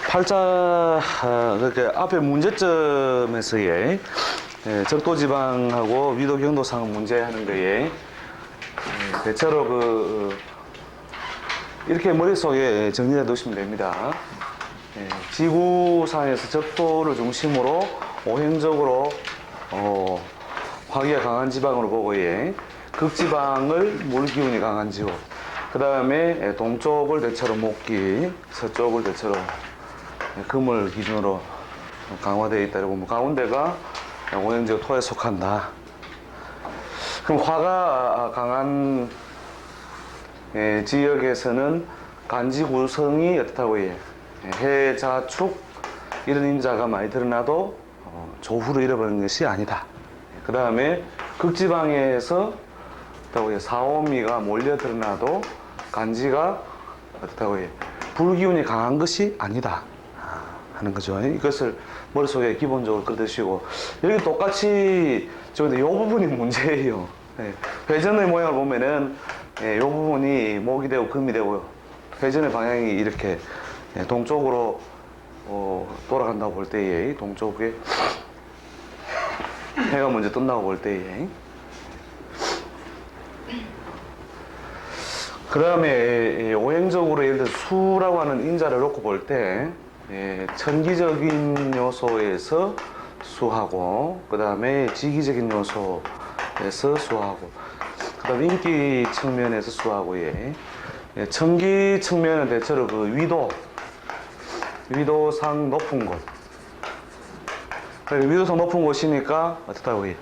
팔자 그렇게 앞에 문제점에서의 적도지방하고 위도 경도상 문제하는 거에 대체로 이렇게 머릿속에 정리해 두시면 됩니다. 지구상에서 적도를 중심으로 오행적으로 화기가 강한 지방으로 보고 극지방을 물기운이 강한 지구, 그 다음에 동쪽을 대체로 목기, 서쪽을 대체로 금을 기준으로 강화되어 있다. 이러고 가운데가 오행적 토에 속한다. 그럼 화가 강한 지역에서는 간지 구성이 어떻다고 해요? 해, 자, 축 이런 임자가 많이 드러나도 조후를 잃어버리는 것이 아니다. 그 다음에 극지방에서 어떻다고 해요? 사오미가 몰려 드러나도 간지가 어떻다고 해요? 불기운이 강한 것이 아니다 하는 거죠. 이것을 머릿속에 기본적으로 끌으시고, 여기 똑같이 이 부분이 문제예요. 회전의 모양을 보면은 이 부분이 목이 되고 금이 되고 회전의 방향이 이렇게 동쪽으로 돌아간다고 볼 때에, 동쪽에 해가 먼저 뜬다고 볼 때에, 그 다음에 오행적으로 예를 들어 수라고 하는 인자를 놓고 볼 때 천기적인 요소에서 수하고, 그 다음에 지기적인 요소에서 수하고, 그 다음에 인기 측면에서 수하고, 천기 측면은 대체로 위도상 높은 곳, 위도상 높은 곳이니까 어떻다고 해?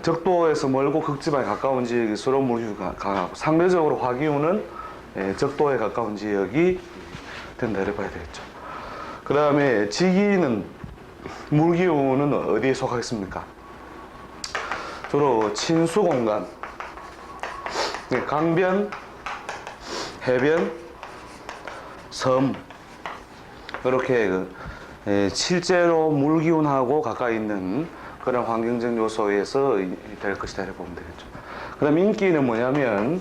적도에서 멀고 극지방에 가까운 지역일수록 물기운이 강하고, 상대적으로 화기운은 적도에 가까운 지역이 된다 이렇게 봐야 되겠죠. 그 다음에 지기는, 물기운은 어디에 속하겠습니까? 주로 친수 공간, 강변, 해변, 섬, 이렇게 실제로 물기운하고 가까이 있는 그런 환경적 요소에서 될 것이다 이렇게 보면 되겠죠. 그 다음 인기는 뭐냐면,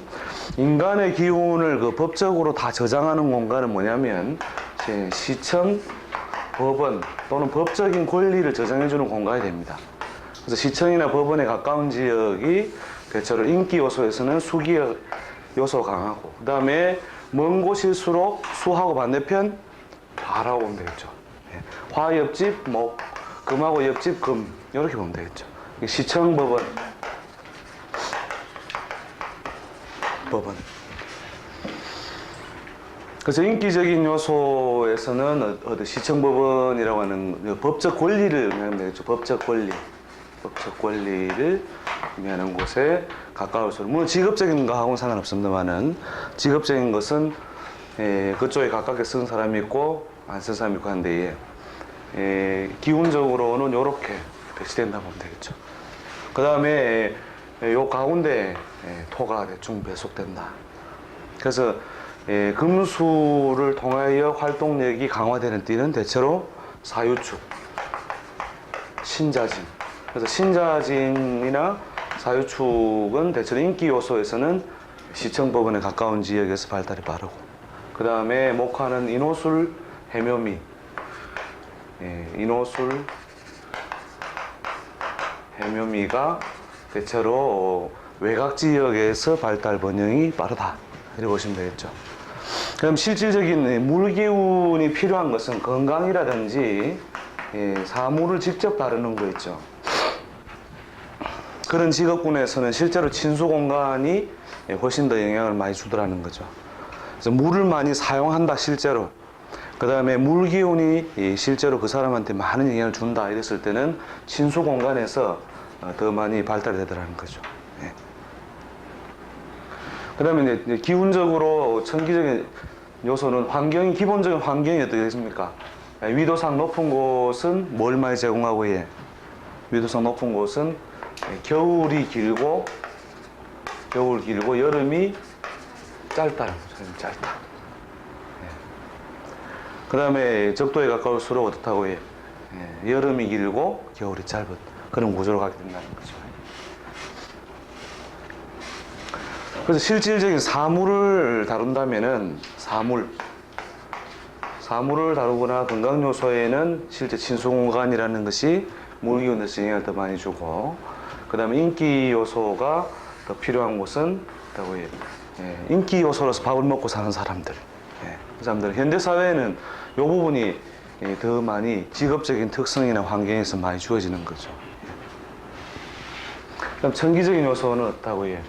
인간의 기운을 법적으로 다 저장하는 공간은 뭐냐면 시청, 법원 또는 법적인 권리를 저장해주는 공간이 됩니다. 그래서 시청이나 법원에 가까운 지역이 대체로 인기 요소에서는 수기 요소가 강하고, 그 다음에 먼 곳일수록 수하고 반대편 화라고 보면 되겠죠. 화 옆집 목, 금하고 옆집 금, 이렇게 보면 되겠죠. 시청, 법원, 그래서 인기적인 요소에서는 시청, 법원이라고 하는 법적 권리를 의미하면 되겠죠. 법적 권리를 의미하는 곳에 가까울수록, 물론 직업적인 거하고는 상관없습니다만은, 직업적인 것은 그쪽에 가깝게 쓴 사람이 있고 안 쓴 사람이 있고 한데, 기운적으로는 이렇게 배치된다고 보면 되겠죠. 그 다음에 요 가운데 토가 대충 배속된다. 그래서 금수를 통하여 활동력이 강화되는 띠는 대체로 사유축, 신자진. 그래서 신자진이나 사유축은 대체로 인기 요소에서는 시청법원에 가까운 지역에서 발달이 빠르고, 그 다음에 목화는 인호술, 해묘미, 인호술, 해묘미가 대체로 외곽 지역에서 발달 번영이 빠르다 이렇게 보시면 되겠죠. 그럼 실질적인 물기운이 필요한 것은 건강이라든지 사물을 직접 다루는 거 있죠. 그런 직업군에서는 실제로 친수 공간이 훨씬 더 영향을 많이 주더라는 거죠. 그래서 물을 많이 사용한다 실제로, 그 다음에 물기운이 실제로 그 사람한테 많은 영향을 준다 이랬을 때는 친수 공간에서 더 많이 발달이 되더라는 거죠. 그 다음에 이제 기운적으로 천기적인 요소는 환경이, 기본적인 환경이 어떻게 되십니까? 위도상 높은 곳은 뭘 많이 제공하고 해? 위도상 높은 곳은 겨울이 길고 여름이 짧다는 거죠. 짧다. 그 다음에 적도에 가까울수록 어떻다고 해요? 여름이 길고 겨울이 짧은 그런 구조로 가게 된다는 거죠. 그래서 실질적인 사물을 다룬다면은 사물을 다루거나 건강 요소에는 실제 친수 공간이라는 것이 물기운에서 영향을 더 많이 주고, 그 다음에 인기 요소가 더 필요한 곳은 인기 요소로서 밥을 먹고 사는 사람들, 그 사람들 현대 사회에는 이 부분이 더 많이 직업적인 특성이나 환경에서 많이 주어지는 거죠. 그다음 천기적인 요소는 없다고 해요.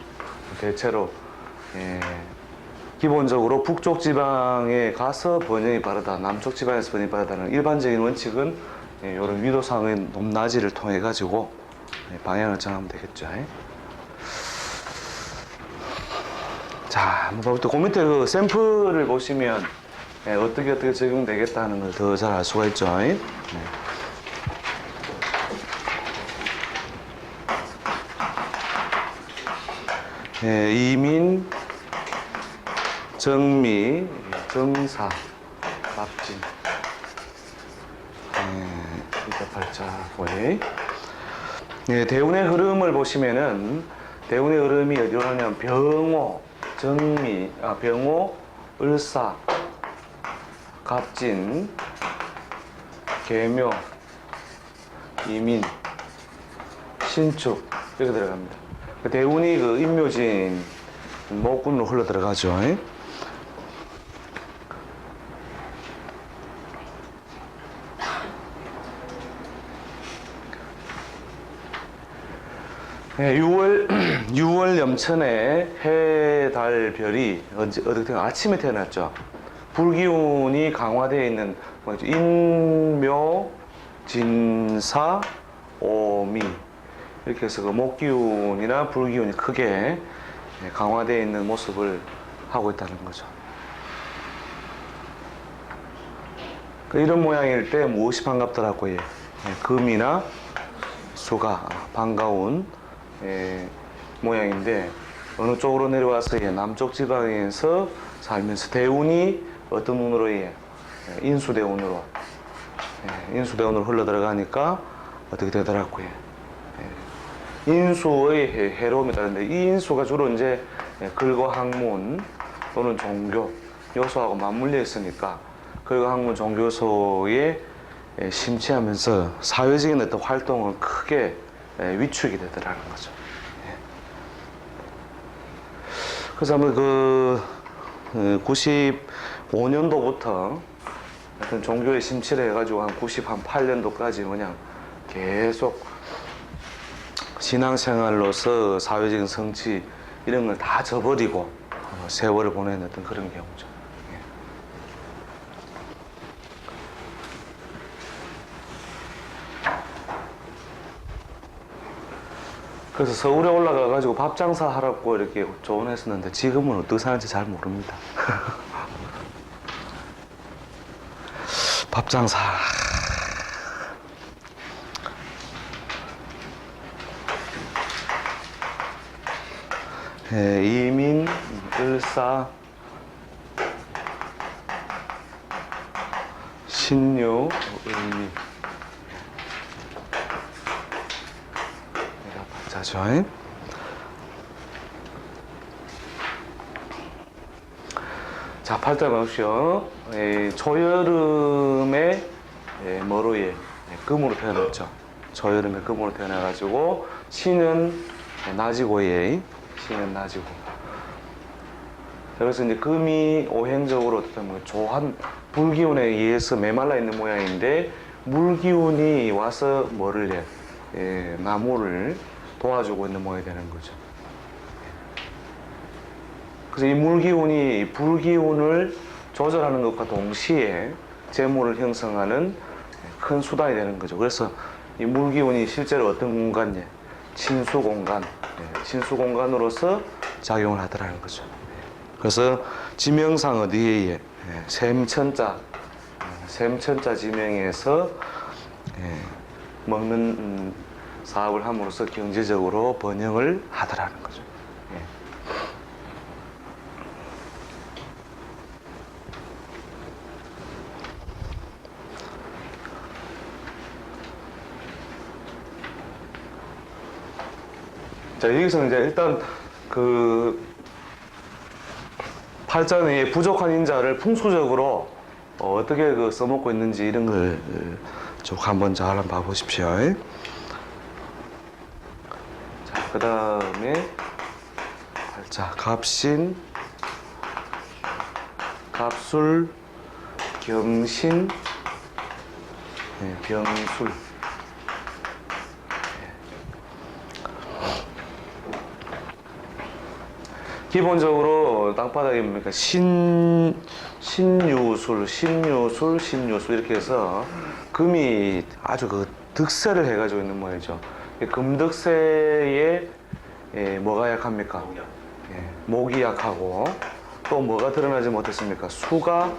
대체로 기본적으로 북쪽 지방에 가서 번영이 빠르다, 남쪽 지방에서 번영이 빠르다는 일반적인 원칙은 이런 위도상의 높낮이를 통해 가지고 방향을 정하면 되겠죠. 자, 한번 그 밑에 그 샘플을 보시면 어떻게 적용되겠다는 걸 더 잘 알 수가 있죠. 이민, 정미, 정사, 박진. 발자국에. 대운의 흐름을 보시면은 대운의 흐름이 어디로 가냐면 병호, 병호, 을사, 갑진, 계묘, 이민, 신축 이렇게 들어갑니다. 대운이 그 인묘진 목군으로 흘러 들어가죠. 네, 6월 염천에 해, 달, 별이 어떻게 아침에 태어났죠. 불기운이 강화되어 있는 인묘, 진사, 오미 이렇게 해서 그 목기운이나 불기운이 크게 강화되어 있는 모습을 하고 있다는 거죠. 이런 모양일 때 무엇이 반갑더라고 해요. 금이나 수가 반가운 모양인데, 어느 쪽으로 내려와서 남쪽 지방에서 살면서 대운이 어떤 운으로 인수대운으로 흘러 들어가니까 어떻게 되더라고요. 인수의 해로움이 다른데, 이 인수가 주로 이제 글과 학문 또는 종교 요소하고 맞물려 있으니까 글과 학문 종교 요소에 심취하면서 사회적인 어떤 활동을 크게 위축이 되더라는 거죠. 그래서 아마 95년도부터 어떤 종교에 심취를 해가지고 한 98년도까지 그냥 계속 신앙생활로서 사회적인 성취 이런 걸 다 저버리고 세월을 보내는 어떤 그런 경우죠. 그래서 서울에 올라가가지고 밥 장사 하라고 이렇게 조언했었는데 지금은 어떻게 사는지 잘 모릅니다. 밥 장사. 이민, 을사, 신유, 을미. 자죠. 자, 팔자 보십시오. 초여름에 머루에 금으로 태어났죠. 초여름에 금으로 태어나가지고 신은 나지고에 신은 나지고. 그래서 이제 금이 오행적으로 어떻게 보면 조한 불기운에 의해서 메말라 있는 모양인데, 물기운이 와서 뭐를 해? 나무를 도와주고 있는 모양이 되는 거죠. 그래서 이 물기운이 불기운을 조절하는 것과 동시에 재물을 형성하는 큰 수단이 되는 거죠. 그래서 이 물기운이 실제로 어떤 공간이냐? 친수 공간, 친수 공간으로서 작용을 하더라는 거죠. 그래서 지명상 어디에 샘천자 지명에서 먹는 사업을 함으로써 경제적으로 번영을 하더라는 거죠. 자, 여기서 이제 일단 팔자는 부족한 인자를 풍수적으로 어떻게 그 써먹고 있는지 이런 걸 쭉 한번 잘 한번 봐보십시오. 자, 그 다음에 팔자 갑신, 갑술, 경신, 병술. 기본적으로 땅바닥에 뭡니까? 신유술 이렇게 해서 금이 아주 그 득세를 해가지고 있는 모양이죠. 금득세에 뭐가 약합니까? 목이 약하고 또 뭐가 드러나지 못했습니까? 수가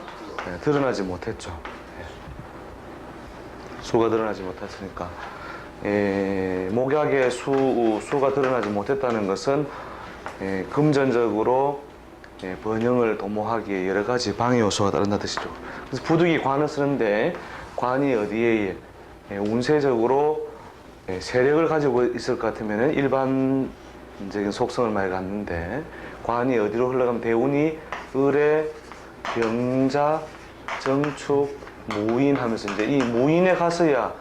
드러나지 못했죠. 수가 드러나지 못했으니까 목약의 수가 드러나지 못했다는 것은 금전적으로 번영을 도모하기에 여러 가지 방해 요소가 따른다 뜻이죠. 그래서 부득이 관을 쓰는데 관이 어디에 운세적으로 세력을 가지고 있을 것 같으면 일반적인 속성을 많이 갖는데 관이 어디로 흘러가면 대운이 을에 병자, 정축, 무인 하면서 이제 이 무인에 가서야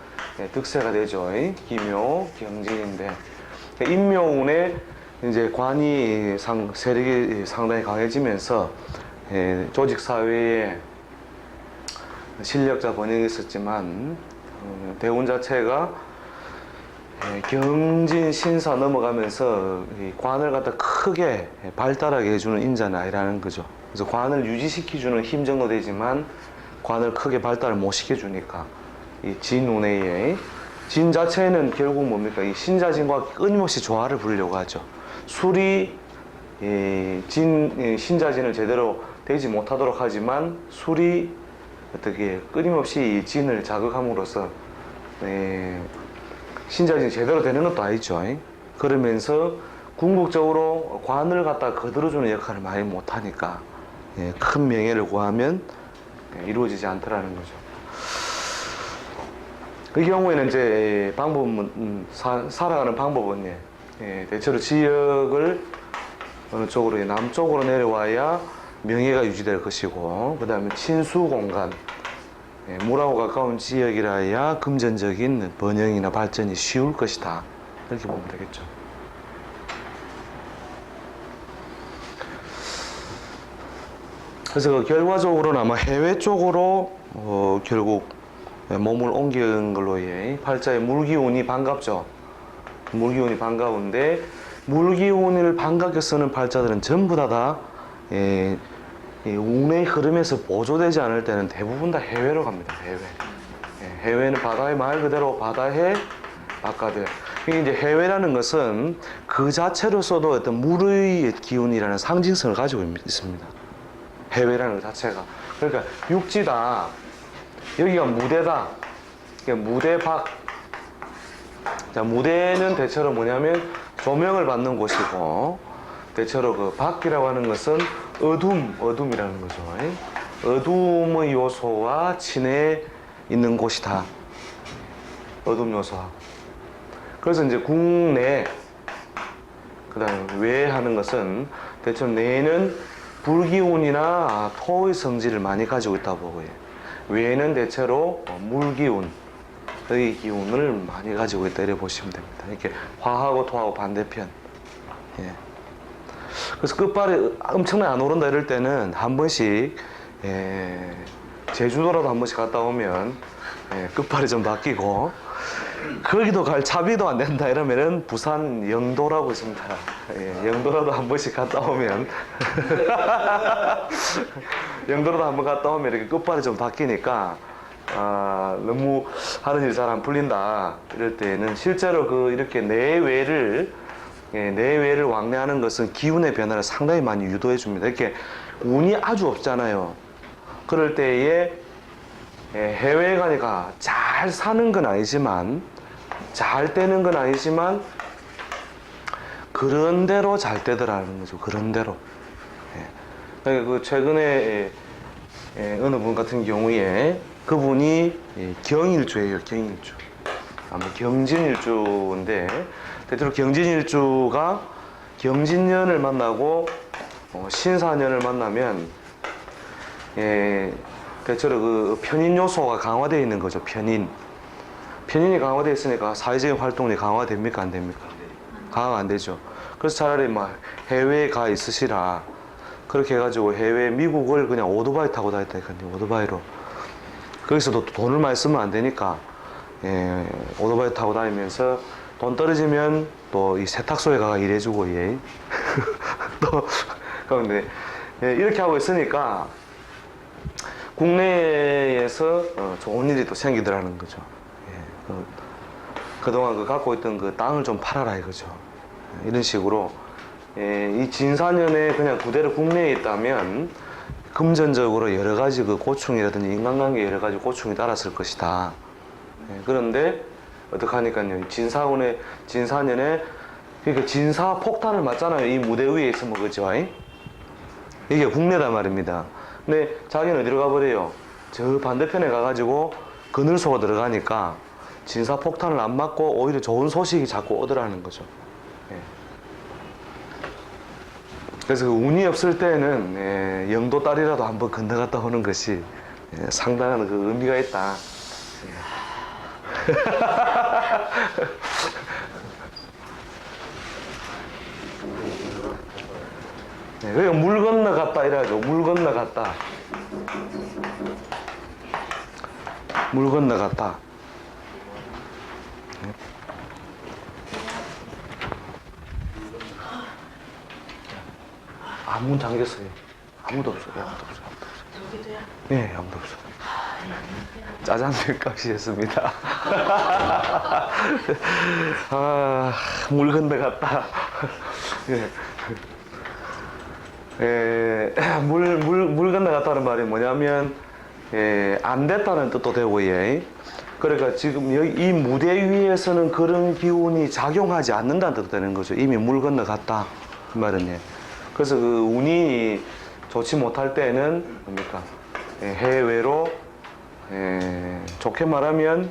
득세가 되죠. 기묘, 경진인데 인묘운에 이제 관이 세력이 상당히 강해지면서 조직 사회에 실력자 번영이 있었지만 대운 자체가 경진 신사 넘어가면서 이 관을 갖다 크게 발달하게 해주는 인자는 아니라는 거죠. 그래서 관을 유지시켜주는 힘 정도 되지만 관을 크게 발달을 못 시켜주니까 이 진운의 진 자체는 결국 뭡니까? 이 신자진과 끊임없이 조화를 부르려고 하죠. 술이 신자진을 제대로 되지 못하도록 하지만 술이 어떻게 끊임없이 이 진을 자극함으로써 신자진이 제대로 되는 것도 아니죠. 그러면서 궁극적으로 관을 갖다 거들어주는 역할을 많이 못하니까 큰 명예를 구하면 이루어지지 않더라는 거죠. 그 경우에는 이제 방법은 살아가는 방법은 대체로 지역을 어느 쪽으로 남쪽으로 내려와야 명예가 유지될 것이고 그 다음에 친수 공간 물하고 가까운 지역이라야 금전적인 번영이나 발전이 쉬울 것이다 이렇게 보면 되겠죠. 그래서 결과적으로는 아마 해외 쪽으로 결국 몸을 옮긴 걸로 팔자의 물기운이 반갑죠. 물기운이 반가운데 물기운을 반갑게 쓰는 팔자들은 전부 다 운의 흐름에서 보조되지 않을 때는 대부분 다 해외로 갑니다. 해외는 바다의 말 그대로 바다의 바깥에. 이제 해외라는 것은 그 자체로서도 어떤 물의 기운이라는 상징성을 가지고 있습니다. 해외라는 것 자체가. 그러니까 육지다. 여기가 무대다. 그러니까 무대 밖. 자, 무대는 대체로 뭐냐면 조명을 받는 곳이고 대체로 그 밖이라고 하는 것은 어둠이라는 거죠. 어둠의 요소와 친해 있는 곳이다. 어둠 요소와. 그래서 이제 국내 그다음에 외 하는 것은 대체로 내는 불기운이나 토의 성질을 많이 가지고 있다고 보고요. 외는 대체로 물기운 의 기운을 많이 가지고 있다 이렇게 보시면 됩니다. 이렇게 화하고 토하고 반대편. 그래서 끝발이 엄청나게 안 오른다 이럴 때는 한 번씩 제주도라도 한 번씩 갔다 오면 끝발이 좀 바뀌고 거기도 갈 차비도 안 된다 이러면은 부산 영도라고 있습니다. 영도라도 한 번씩 갔다 오면 영도라도 한 번 갔다 오면 이렇게 끝발이 좀 바뀌니까 너무 하는 일이 잘 안 풀린다 이럴 때는 실제로 이렇게 내외를 왕래하는 것은 기운의 변화를 상당히 많이 유도해 줍니다. 이렇게 운이 아주 없잖아요. 그럴 때에 해외에 가니까 잘 사는 건 아니지만 잘 되는 건 아니지만 그런 대로 잘 되더라는 거죠. 그런 대로. 그 최근에 어느 분 같은 경우에 그분이 경일주예요. 경일주. 아마 경진일주인데 대체로 경진일주가 경진년을 만나고 신사년을 만나면 대체로 그 편인 요소가 강화되어 있는 거죠. 편인이 강화되어 있으니까 사회적인 활동이 강화됩니까 안 됩니까? 강화가 안 되죠. 그래서 차라리 막 해외에 가 있으시라 그렇게 해가지고 해외 미국을 그냥 오토바이 타고 다녔다니까요. 오토바이로. 거기서도 돈을 많이 쓰면 안 되니까 오토바이 타고 다니면서 돈 떨어지면 또 이 세탁소에 가서 일해주고 또 그런데 이렇게 하고 있으니까 국내에서 좋은 일이 또 생기더라는 거죠. 그동안 그 갖고 있던 그 땅을 좀 팔아라 이거죠. 이런 식으로 이 진사년에 그냥 그대로 국내에 있다면 금전적으로 여러 가지 그 고충이라든지 인간관계 여러 가지 고충이 따랐을 것이다. 그런데 어떡하니까요. 진사년에 그러니까 진사 폭탄을 맞잖아요. 이 무대 위에 있으면 그죠? 이게 국내단 말입니다. 근데 자기는 어디로 가버려요? 저 반대편에 가가지고 그늘소가 들어가니까 진사 폭탄을 안 맞고 오히려 좋은 소식이 자꾸 오더라는 거죠. 그래서 그 운이 없을 때는 영도 딸이라도 한번 건너갔다 오는 것이 상당한 그 의미가 있다. 그러니까 물 건너갔다 이래가지고 물 건너갔다. 물 건너갔다. 문 잠겼어요. 아무도 없어요. 아무도 없어요. 여기도요? 네, 아무도 없어요. 짜장면 값이었습니다. 물 건너갔다. 물 건너갔다는 말이 뭐냐면, 안 됐다는 뜻도 되고, 그러니까 지금 여기 이 무대 위에서는 그런 기운이 작용하지 않는다는 뜻도 되는 거죠. 이미 물 건너갔다. 그 말은, 그래서 그 운이 좋지 못할 때는 뭡니까? 해외로 좋게 말하면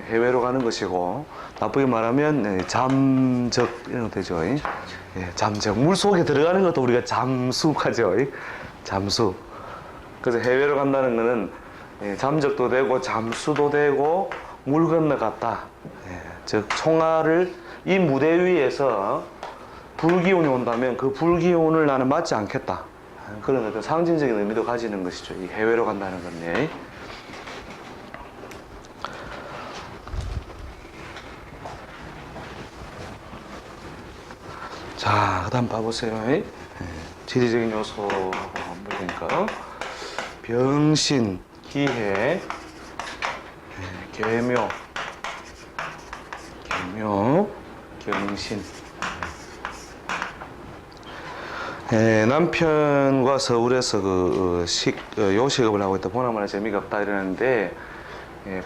해외로 가는 것이고 나쁘게 말하면 잠적 이런 거 되죠. 잠적 물 속에 들어가는 것도 우리가 잠수하죠. 잠수. 그래서 해외로 간다는 거는 잠적도 되고 잠수도 되고 물 건너갔다. 즉 총알을 이 무대 위에서 불기운이 온다면 그 불기운을 나는 맞지 않겠다. 그런 어떤 상징적인 의미도 가지는 것이죠. 이 해외로 간다는 건데. 자, 그 다음 봐보세요. 지리적인 요소하고 보니까 병신, 기해, 계묘, 경신. 남편과 서울에서 요식업을 하고 있다. 보나마나 재미가 없다 이러는데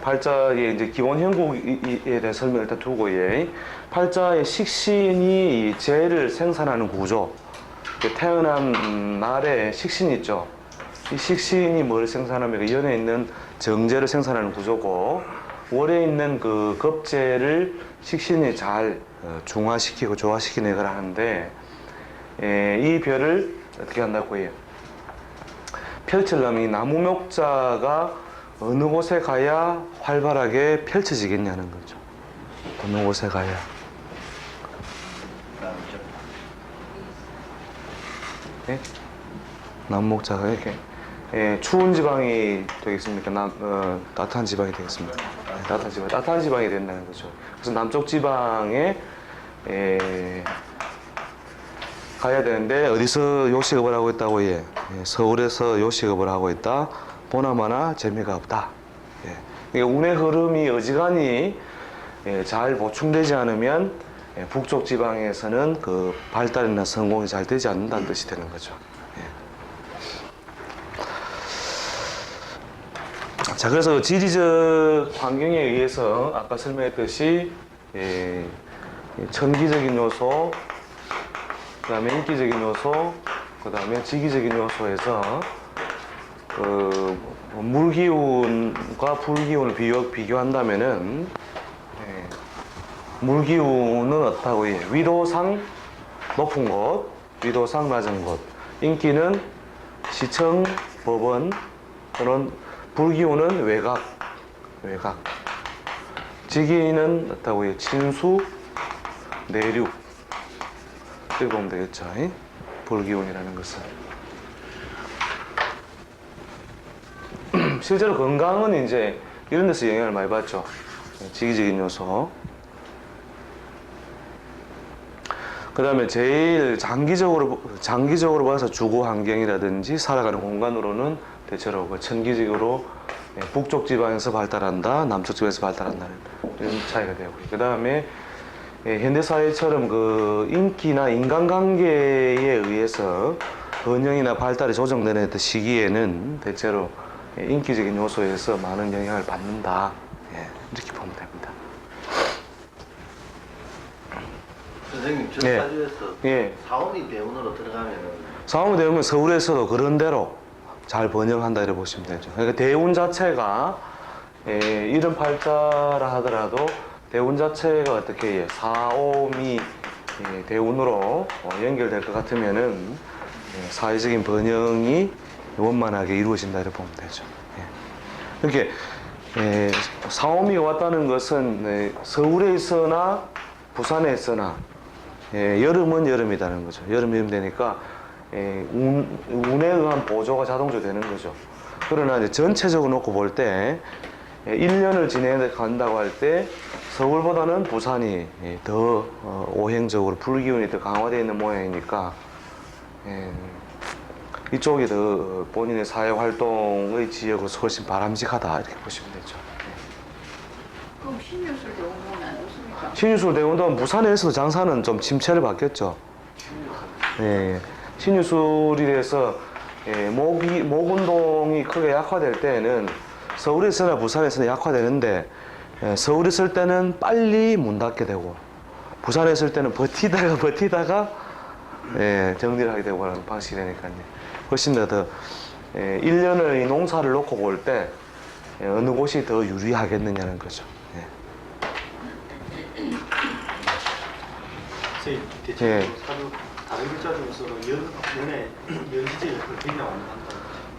팔자의 이제 기본 형국에 대한 설명을 일단 두고 팔자의 식신이 재를 생산하는 구조. 태어난 날에 식신이 있죠. 이 식신이 뭘 생산하면 연에 있는 정제를 생산하는 구조고 월에 있는 그 겁재를 식신이 잘 중화시키고 조화시키는 걸 하는데 이 별을 어떻게 한다고 해요? 펼치려면 이 나무목자가 어느 곳에 가야 활발하게 펼쳐지겠냐는 거죠. 어느 곳에 가야. 네? 나무목자가 이렇게 추운 지방이 되겠습니까? 따뜻한 지방이 되겠습니까? 따뜻한 지방이 된다는 거죠. 그래서 남쪽 지방에 가야 되는데 어디서 요식업을 하고 있다고 서울에서 요식업을 하고 있다. 보나마나 재미가 없다. 그러니까 운의 흐름이 어지간히 잘 보충되지 않으면 북쪽 지방에서는 그 발달이나 성공이 잘 되지 않는다는 뜻이 되는 거죠. 자, 그래서 지리적 환경에 의해서 아까 설명했듯이 천기적인 요소, 그 다음에 인기적인 요소, 그 다음에 지기적인 요소에서 그 물기운과 불기운을 비교한다면은 물기운은 어떻다고 해요? 위도상 높은 곳, 위도상 낮은 곳. 인기는 시청, 법원 또는 불기운은 외곽. 직위는 어떻다고요? 진수, 내륙. 이렇게 보면 되겠죠. 불기운이라는 것은. 실제로 건강은 이제 이런 데서 영향을 많이 받죠. 지기적인 요소. 그 다음에 제일 장기적으로 봐서 주거 환경이라든지 살아가는 공간으로는 대체로 천기적으로 북쪽 지방에서 발달한다, 남쪽 지방에서 발달한다 이런 차이가 되고요. 그 다음에 현대사회처럼 그 인기나 인간관계에 의해서 번영이나 발달이 조정되는 시기에는 대체로 인기적인 요소에서 많은 영향을 받는다. 이렇게 보면 됩니다. 선생님, 저 사주에서 사오미 대운으로 들어가면은 사오미 대운은 서울에서도 그런 대로 잘 번영한다 이렇게 보시면 되죠. 그러니까 대운 자체가 이런 팔자라 하더라도 대운 자체가 어떻게 사오미 대운으로 연결될 것 같으면은 사회적인 번영이 원만하게 이루어진다 이렇게 보면 되죠. 이렇게 사오미가 왔다는 것은 서울에 있으나 부산에 있으나 여름은 여름이라는 거죠. 여름 되니까 운에 의한 보조가 자동적으로 되는 거죠. 그러나 이제 전체적으로 놓고 볼 때 1년을 지내간다고 할 때 서울보다는 부산이 더 오행적으로 불기운이 더 강화되어 있는 모양이니까 이쪽이 더 본인의 사회활동의 지역으로 훨씬 바람직하다 이렇게 보시면 되죠. 그럼 신유술 대운은 안 좋습니까? 신유술 대운도 부산에서도 장사는 좀 침체를 받겠죠. 신유술이 돼서 목 운동이 크게 약화될 때는 서울에서나 부산에서는 약화되는데 서울에 있을 때는 빨리 문 닫게 되고 부산에 있을 때는 버티다가 정리를 하게 되고 하는 방식이 되니까요. 훨씬 더 1년을 이 농사를 놓고 볼 때 어느 곳이 더 유리하겠느냐는 거죠. 선생님, 대체로 사주 다른 글자 중에서도 연의 연지제 역할을 굉장히 많이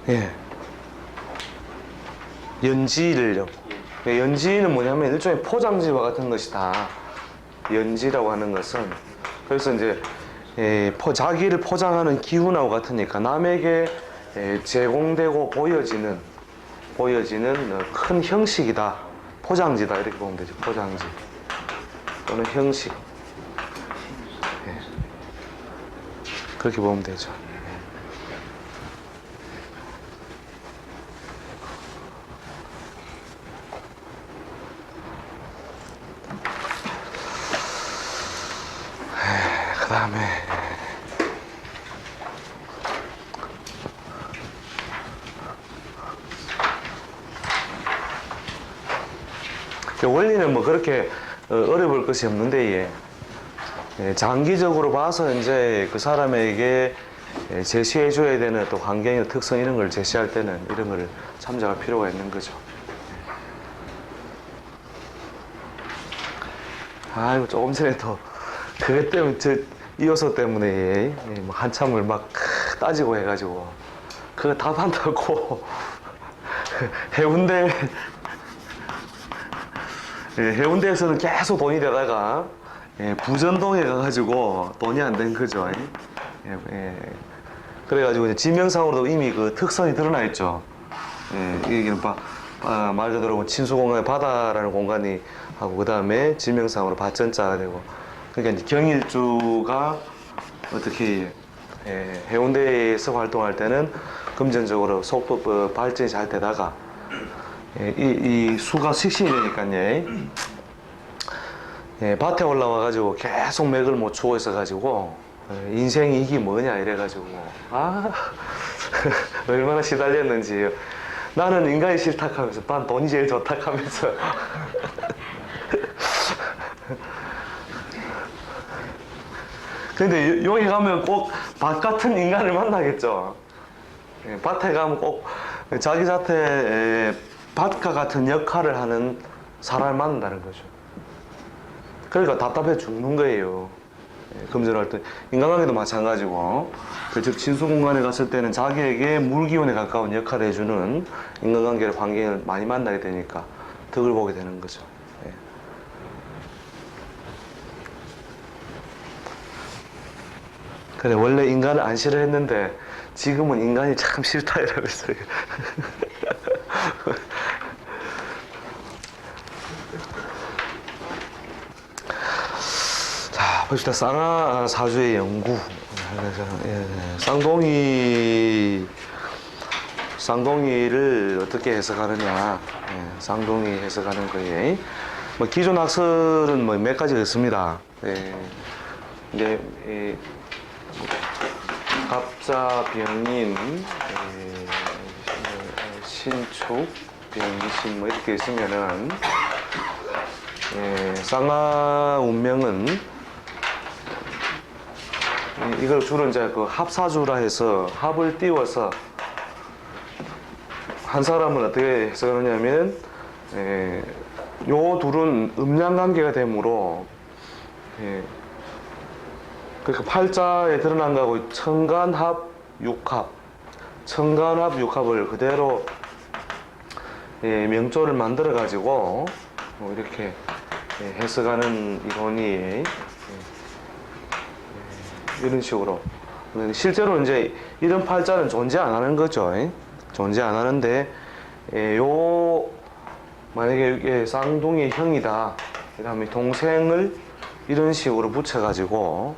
한다. 연지를요. 연지는 뭐냐면 일종의 포장지와 같은 것이다. 연지라고 하는 것은 그래서 이제 자기를 포장하는 기운하고 같으니까 남에게 제공되고 보여지는 큰 형식이다. 포장지다 이렇게 보면 되죠. 포장지 또는 형식. 그렇게 보면 되죠. 그 다음에 원리는 뭐 그렇게 어려울 것이 없는데 장기적으로 봐서 이제 그 사람에게 제시해줘야 되는 또 환경의 특성 이런 걸 제시할 때는 이런 걸 참조할 필요가 있는 거죠. 아이고 조금 전에 또 그것 때문에 이 요소 때문에 뭐 한참을 막 따지고 해가지고 그거 답한다고 해운대에서는 계속 돈이 되다가 부전동에 가가지고 돈이 안 된 거죠. 그래가지고 이제 지명상으로도 이미 그 특성이 드러나 있죠. 여기는 말 그대로 친수공간의 바다라는 공간이 하고 그 다음에 지명상으로 밭전자가 되고 그러니까 이제 경일주가 어떻게 해운대에서 활동할 때는 금전적으로 속도 발전이 잘 되다가 이 수가 식신이 되니까요. 밭에 올라와가지고 계속 맥을 못 추고 있어가지고 인생이 이게 뭐냐 이래가지고 얼마나 시달렸는지 나는 인간이 싫다 하면서 난 돈이 제일 좋다 하면서 근데 여기 가면 꼭 밭 같은 인간을 만나겠죠. 밭에 가면 꼭 자기 자태 밭과 같은 역할을 하는 사람을 만난다는 거죠. 그러니까 답답해 죽는 거예요. 금전할 때 인간관계도 마찬가지고 즉 진수 공간에 갔을 때는 자기에게 물기운에 가까운 역할을 해주는 인간관계를 환경을 많이 만나게 되니까 덕을 보게 되는 거죠. 예. 그래 원래 인간을 안 싫어했는데 지금은 인간이 참 싫다 이러고 있어요. 자, 봅시다. 쌍화 사주의 연구. 예, 쌍둥이를 어떻게 해석하느냐. 예, 쌍둥이 해석하는 거에 뭐 기존 학설은 뭐 몇 가지가 있습니다. 예, 이제 갑자 병인, 신축 병신 뭐 이렇게 있으면은 쌍화 운명은 이걸 주로 이제 그 합사주라 해서 합을 띄워서 한 사람은 어떻게 해석하느냐면 요 둘은 음양 관계가 되므로 그러니까 팔자에 드러난 거하고 천간합 육합, 천간합 육합을 그대로 명조를 만들어 가지고 이렇게 해석하는 이론이 이런 식으로 실제로 이제 이런 팔자는 존재 안 하는 거죠. 존재 안 하는데 요 만약에 이게 쌍둥이 형이다 이러면 동생을 이런 식으로 붙여 가지고